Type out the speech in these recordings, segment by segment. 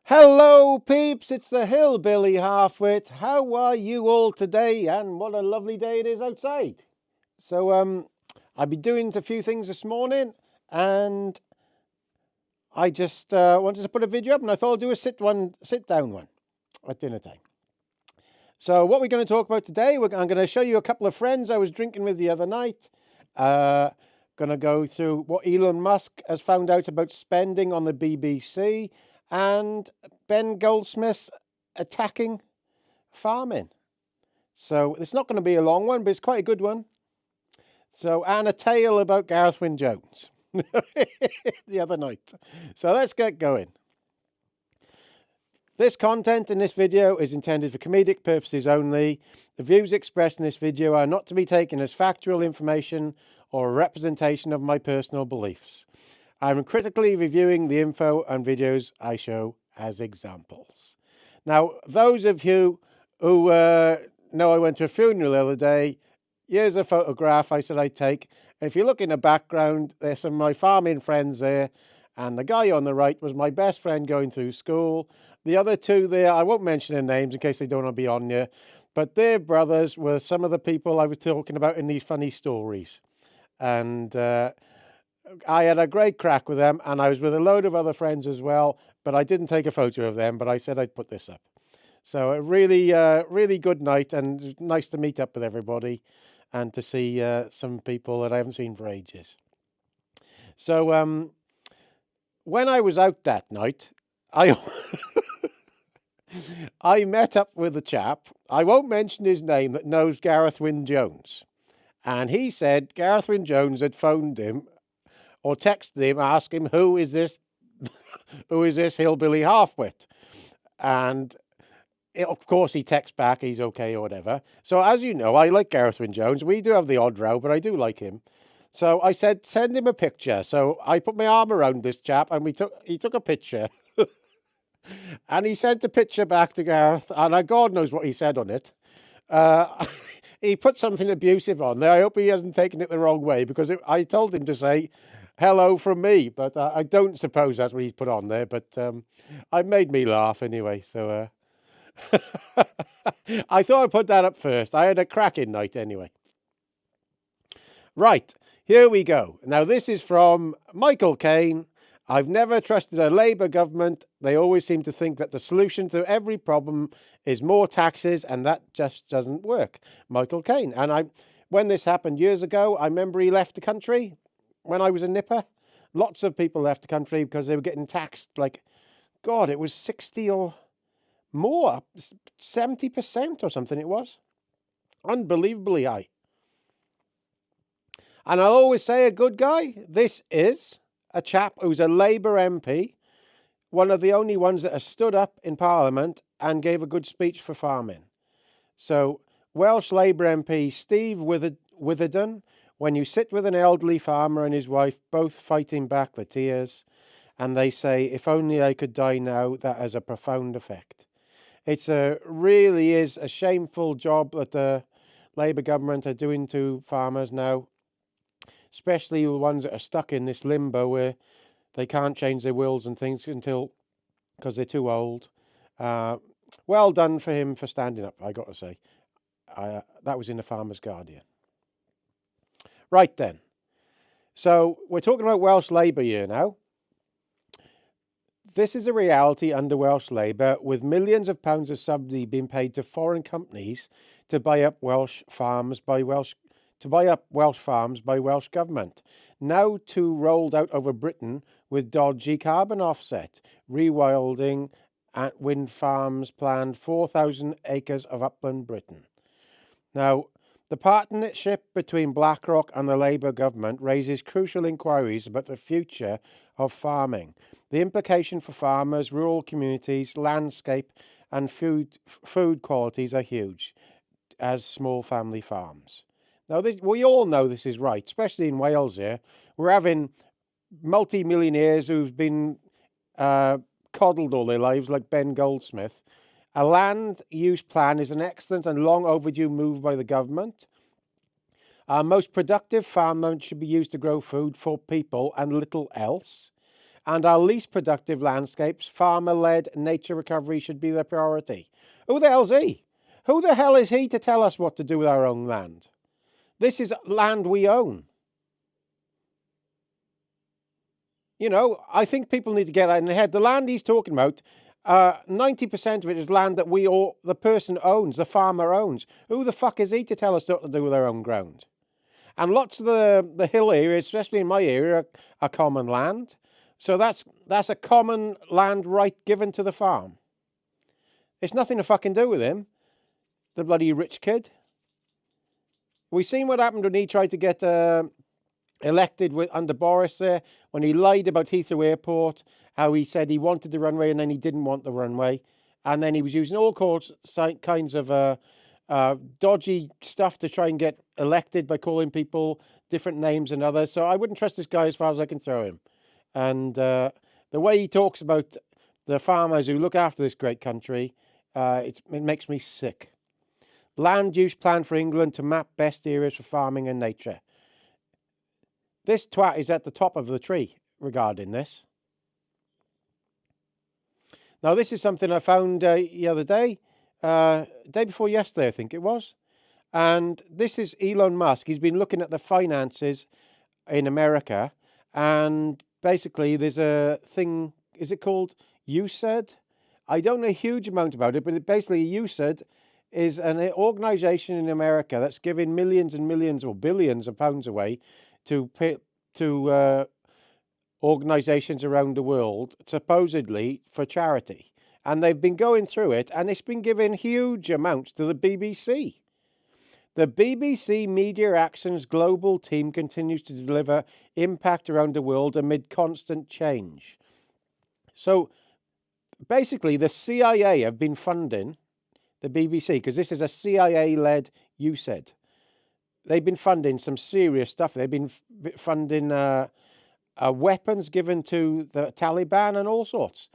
Hello peeps, it's the Hillbilly Halfwit. How are you all today? And what a lovely day it is outside. So I've been doing a few things this morning and I just wanted to put a video up and I thought I'll do a sit down one at dinner time. So what we're going to talk about today, I'm going to show you a couple of friends I was drinking with the other night. Going to go through what Elon Musk has found out about spending on the BBC and Ben Goldsmith attacking farming. So it's not going to be a long one, but it's quite a good one. So, and a tale about Gareth Wyn Jones the other night. So let's get going. This content in this video is intended for comedic purposes only. The views expressed in this video are not to be taken as factual information or a representation of my personal beliefs. I'm critically reviewing the info and videos I show as examples. Now, those of you who know I went to a funeral the other day, here's a photograph I said I'd take. If you look in the background, there's some of my farming friends there, and the guy on the right was my best friend going through school. The other two there, I won't mention their names in case they don't want to be on here, but their brothers were some of the people I was talking about in these funny stories. And I had a great crack with them, and I was with a load of other friends as well, but I didn't take a photo of them, but I said I'd put this up. So a really good night, and nice to meet up with everybody and to see some people that I haven't seen for ages. So when I was out that night, I I met up with a chap, I won't mention his name, that knows Gareth Wyn Jones. And he said Gareth Wyn Jones had phoned him or texted him, asked him, who is this hillbilly halfwit? And of course he texts back, he's okay or whatever. So as you know, I like Gareth Wyn Jones. We do have the odd row, but I do like him. So I said, send him a picture. So I put my arm around this chap and he took a picture. And he sent the picture back to Gareth, and God knows what he said on it. He put something abusive on there. I hope he hasn't taken it the wrong way, because I told him to say hello from me, but I don't suppose that's what he's put on there. But it made me laugh anyway. So I thought I'd put that up first. I had a cracking night anyway. Right, here we go. Now this is from Michael Caine. I've never trusted a Labour government. They always seem to think that the solution to every problem is more taxes, and that just doesn't work. Michael Caine. And when this happened years ago, I remember he left the country when I was a nipper. Lots of people left the country because they were getting taxed like, God, it was 60 or more, 70% or something it was. Unbelievably high. And I'll always say a good guy. This is a chap who's a Labour MP, one of the only ones that has stood up in Parliament and gave a good speech for farming. So Welsh Labour MP Steve Witherden, when you sit with an elderly farmer and his wife both fighting back the tears, and they say, if only I could die now, that has a profound effect. It's really is a shameful job that the Labour government are doing to farmers now, especially the ones that are stuck in this limbo where they can't change their wills and things because they're too old. Well done for him for standing up, I got to say. That was in the Farmer's Guardian. Right then. So we're talking about Welsh Labour here now. This is a reality under Welsh Labour, with millions of pounds of subsidy being paid to foreign companies to buy up Welsh farms by Welsh government, now too rolled out over Britain with dodgy carbon offset, rewilding at wind farms planned 4,000 acres of upland Britain. Now, the partnership between BlackRock and the Labour government raises crucial inquiries about the future of farming. The implication for farmers, rural communities, landscape and food qualities are huge as small family farms. Now, we all know this is right, especially in Wales here. We're having multi-millionaires who've been coddled all their lives, like Ben Goldsmith. A land use plan is an excellent and long overdue move by the government. Our most productive farmland should be used to grow food for people and little else. and our least productive landscapes, farmer-led nature recovery should be their priority. Who the hell's he? Who the hell is he to tell us what to do with our own land? This is land we own. You know, I think people need to get that in their head. The land he's talking about, 90% of it is land that the person owns, the farmer owns. Who the fuck is he to tell us what to do with our own ground? And lots of the hill areas, especially in my area, are common land. So that's a common land right given to the farm. It's nothing to fucking do with him, the bloody rich kid. We've seen what happened when he tried to get elected under Boris there, when he lied about Heathrow Airport, how he said he wanted the runway and then he didn't want the runway. And then he was using all kinds of dodgy stuff to try and get elected by calling people different names and others. So I wouldn't trust this guy as far as I can throw him. And the way he talks about the farmers who look after this great country, it makes me sick. Land use plan for England to map best areas for farming and nature. This twat is at the top of the tree regarding this. Now, this is something I found the other day, day before yesterday, I think it was. And this is Elon Musk. He's been looking at the finances in America. And basically, there's a thing, is it called USAID? I don't know a huge amount about it, but basically USAID is an organization in America that's giving millions and millions or billions of pounds away to organizations around the world, supposedly for charity. And they've been going through it, and it's been giving huge amounts to the BBC. The BBC Media Action's global team continues to deliver impact around the world amid constant change. So basically, the CIA have been funding the BBC, because this is a CIA-led USAID. They've been funding some serious stuff. They've been funding weapons given to the Taliban and all sorts.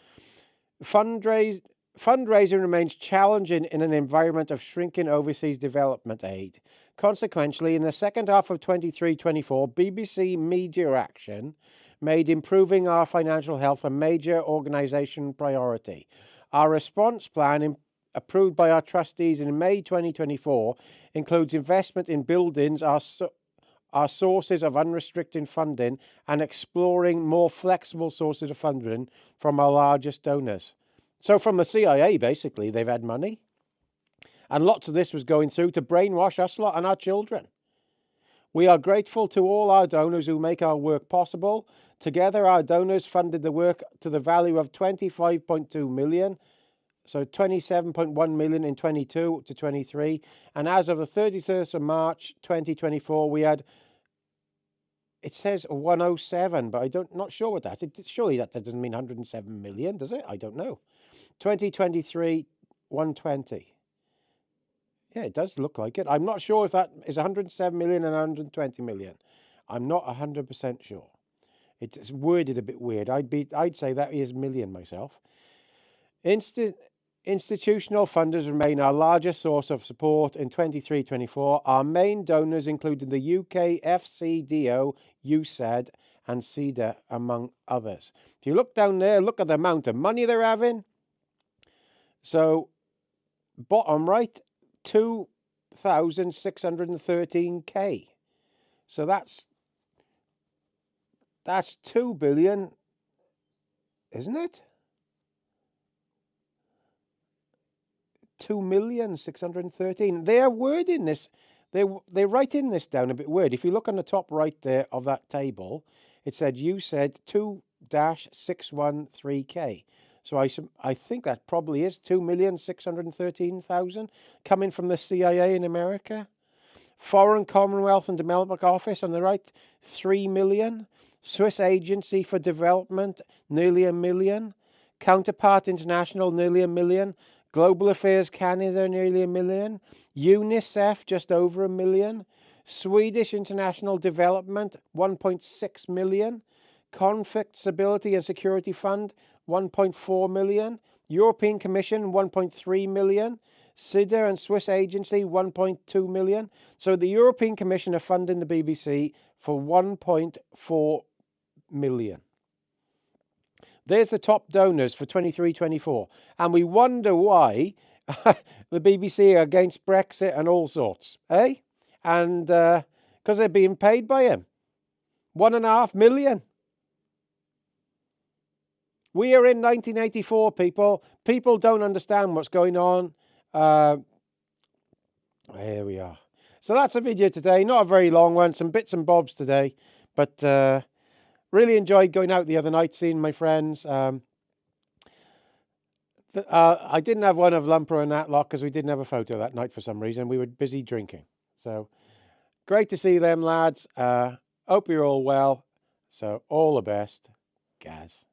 Fundraising remains challenging in an environment of shrinking overseas development aid. Consequently, in the second half of 23-24, BBC Media Action made improving our financial health a major organisation priority. Our response plan, approved by our trustees in May 2024, includes investment in buildings, our sources of unrestricted funding, and exploring more flexible sources of funding from our largest donors. So from the CIA, basically, they've had money. And lots of this was going through to brainwash us lot and our children. We are grateful to all our donors who make our work possible. Together, our donors funded the work to the value of 25.2 million, so 27.1 million in 22 to 23. And as of the 31st of March 2024, we had, it says 107, but not sure what that is. Surely that doesn't mean 107 million, does it? I don't know. 2023, 120. Yeah, it does look like it. I'm not sure if that is 107 million and 120 million. I'm not 100% sure. It's worded a bit weird. I'd say that is million myself. Institutional funders remain our largest source of support in 23-24. Our main donors included the UK FCDO, USAID, and CEDA, among others. If you look down there, look at the amount of money they're having. So, bottom right, 2,613k. So that's 2 billion, isn't it? 2,613,000. They are wording this. They're writing this down a bit weird. If you look on the top right there of that table, it said you said 2-613k. So I think that probably is 2,613,000 coming from the CIA in America. Foreign Commonwealth and Development Office on the right, 3 million. Swiss Agency for Development, nearly 1 million. Counterpart International, nearly 1 million. Global Affairs Canada, nearly 1 million. UNICEF, just over 1 million. Swedish International Development, 1.6 million. Conflict Stability and Security Fund, 1.4 million. European Commission, 1.3 million. CEDA and Swiss Agency, 1.2 million. So the European Commission are funding the BBC for 1.4 million. There's the top donors for 23-24. And we wonder why the BBC are against Brexit and all sorts, eh? And because they're being paid by him. 1.5 million. We are in 1984, people. People don't understand what's going on. Here we are. So that's a video today. Not a very long one. Some bits and bobs today. But really enjoyed going out the other night, seeing my friends. I didn't have one of Lumper and that lot because we didn't have a photo that night for some reason. We were busy drinking. So great to see them, lads. Hope you're all well. So all the best, Gaz.